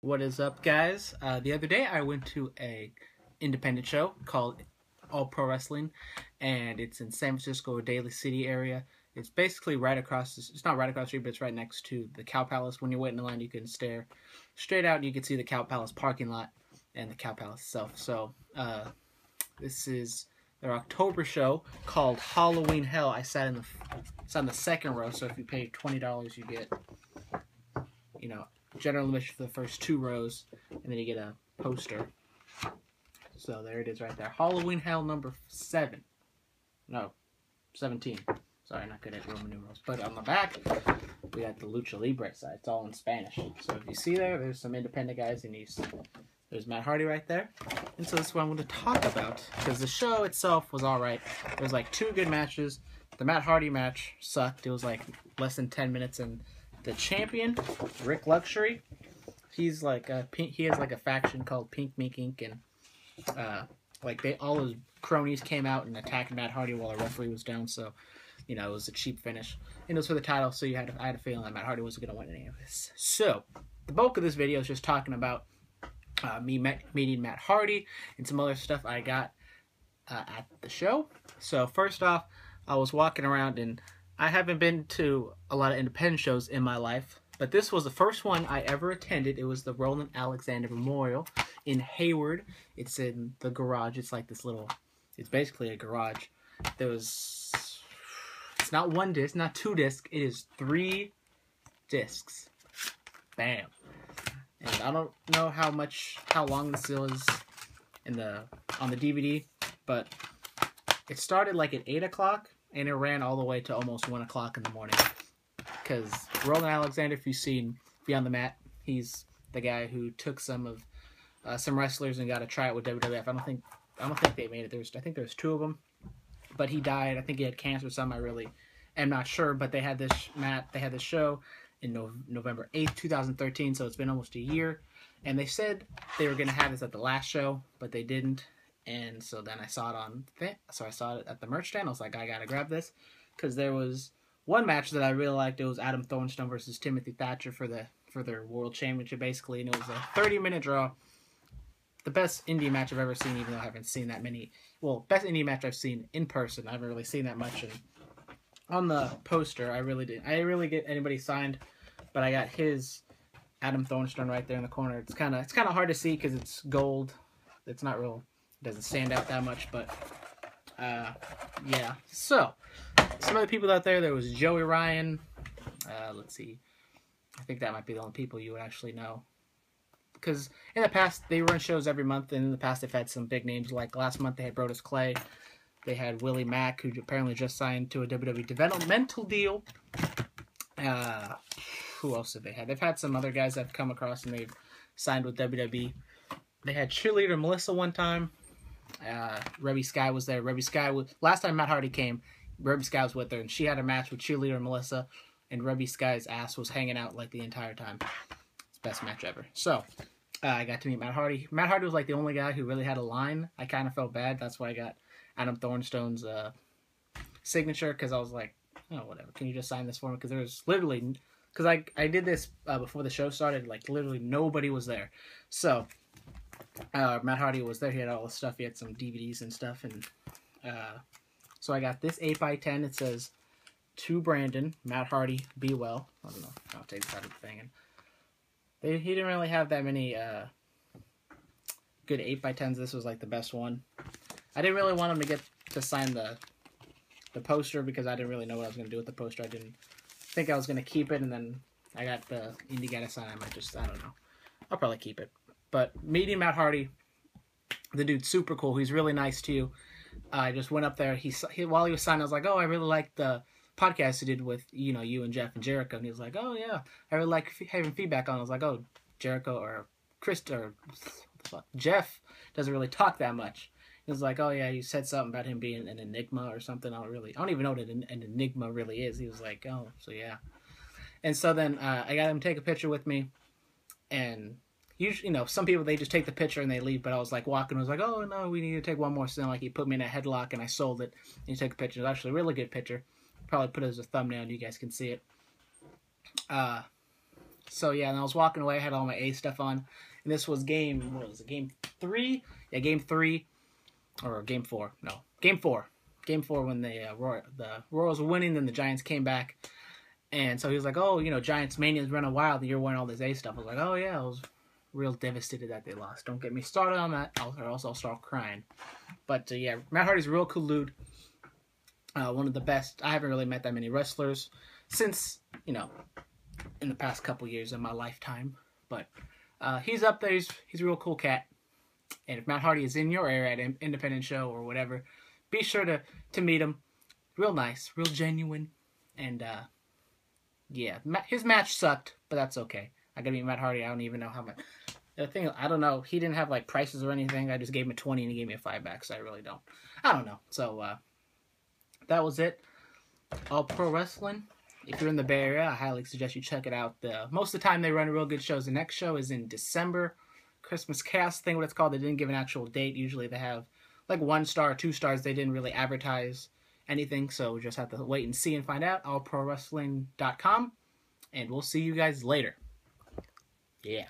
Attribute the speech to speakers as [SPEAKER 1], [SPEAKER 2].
[SPEAKER 1] What is up, guys? The other day I went to a independent show called All Pro Wrestling, and it's in San Francisco, Daly City area. It's basically right across. It's not right across the street, but it's right next to the Cow Palace. When you're waiting in line, you can stare straight out, and you can see the Cow Palace parking lot and the Cow Palace itself. So this is their October show called Halloween Hell. I sat in the second row, so if you pay $20, you get general admission for the first two rows, and then you get a poster. So there it is right there. Halloween Hell number 7. No, 17. Sorry, not good at Roman numerals. But on the back, we got the Lucha Libre side. It's all in Spanish. So if you see there's some independent guys, and there's Matt Hardy right there. And so this is what I'm going to talk about, because the show itself was alright. There was like 2 good matches. The Matt Hardy match sucked. It was like less than 10 minutes, and the champion, Rick Luxury, he's like he has like a faction called Pink Mink Inc. And all his cronies came out and attacked Matt Hardy while the referee was down. So, it was a cheap finish, and it was for the title. So I had a feeling that Matt Hardy wasn't going to win any of this. So the bulk of this video is just talking about me meeting Matt Hardy and some other stuff I got at the show. So first off, I was walking around, and I haven't been to a lot of independent shows in my life, but this was the first one I ever attended. It was the Roland Alexander Memorial in Hayward. It's in the garage. It's like this little, it's basically a garage. It's not 1 disc, not 2 discs. It is 3 discs. Bam. And I don't know how long this is on the DVD, but it started like at 8 o'clock. And it ran all the way to almost 1 o'clock in the morning. Because Roland Alexander, if you've seen Beyond the Mat, he's the guy who took some wrestlers and got a tryout with WWF. I don't think they made it. I think there's 2 of them, but he died. I think he had cancer or something. I really am not sure. But they had this show in November 8th, 2013. So it's been almost a year. And they said they were going to have this at the last show, but they didn't. And so then I saw it at the merch stand. I was like, I gotta grab this, because there was one match that I really liked. It was Adam Thornstone versus Timothy Thatcher for their world championship, basically, and it was a 30-minute draw. The best indie match I've ever seen, even though I haven't seen that many. Well, best indie match I've seen in person. I haven't really seen that much. And on the poster, I really get anybody signed, but I got his Adam Thornstone right there in the corner. It's kind of hard to see because it's gold. It's not real. Doesn't stand out that much, but yeah. So some of the people out there was Joey Ryan. Let's see. I think that might be the only people you would actually know, because in the past they run shows every month, and in the past they've had some big names. Like last month they had Brodus Clay. They had Willie Mack, who apparently just signed to a WWE developmental deal. Who else have they had? They've had some other guys that have come across and they've signed with WWE. They had cheerleader Melissa one time. Reby Sky was there. Last time Matt Hardy came, Reby Sky was with her, and she had a match with cheerleader Melissa, and Reby Sky's ass was hanging out like the entire time. It's the best match ever. So I got to meet Matt Hardy. Matt Hardy was like the only guy who really had a line. I kind of felt bad. That's why I got Adam Thornstone's signature, because I was like, oh, whatever. Can you just sign this for me? Because there was literally, because I did this before the show started. Like literally nobody was there. So Matt Hardy was there. He had all the stuff. He had some DVDs and stuff. And so I got this 8x10. It says, to Brandon, Matt Hardy, be well. I don't know. I'll take this out of the thing. And he didn't really have that many good 8x10s. This was like the best one. I didn't really want him to sign the poster, because I didn't really know what I was going to do with the poster. I didn't think I was going to keep it. And then I got the indie guy to sign. I don't know. I'll probably keep it. But meeting Matt Hardy, the dude's super cool. He's really nice to you. I just went up there. While he was signing, I was like, oh, I really like the podcast you did with, you and Jeff and Jericho. And he was like, oh, yeah, I really like having feedback on it. I was like, oh, Jericho or Chris or Jeff doesn't really talk that much. He was like, oh, yeah, you said something about him being an enigma or something. I don't even know what an enigma really is. He was like, oh, so yeah. And so then I got him to take a picture with me, and usually, some people, they just take the picture and they leave, but I was like walking, I was like, oh no, we need to take one more. So then like he put me in a headlock and I sold it, and he took a picture. It was actually a really good picture. Probably put it as a thumbnail and you guys can see it. So yeah, and I was walking away, I had all my A stuff on, and this was game 3? Yeah, game 3 or game 4? No, game 4. Game 4 when the Royals were winning, then the Giants came back, and so he was like, "Oh, you know, Giants mania's running wild. You're wearing all this A stuff." I was like, "Oh yeah," I was real devastated that they lost. Don't get me started on that, or else I'll start crying. But yeah, Matt Hardy's a real cool dude. One of the best. I haven't really met that many wrestlers since, you know, in the past couple years of my lifetime. But he's up there. He's a real cool cat. And if Matt Hardy is in your area at an independent show or whatever, be sure to meet him. Real nice, real genuine. And yeah, his match sucked, but that's okay. I gotta meet Matt Hardy. I don't even know how much. The thing, I don't know. He didn't have like prices or anything. I just gave him a 20 and he gave me a 5 back. So I really don't. I don't know. So that was it. All Pro Wrestling. If you're in the Bay Area, I highly suggest you check it out. Most of the time they run real good shows. The next show is in December. Christmas Chaos thing, what it's called. They didn't give an actual date. Usually they have like 1 star, 2 stars. They didn't really advertise anything. So we just have to wait and see and find out. allprowrestling.com. And we'll see you guys later. Yeah.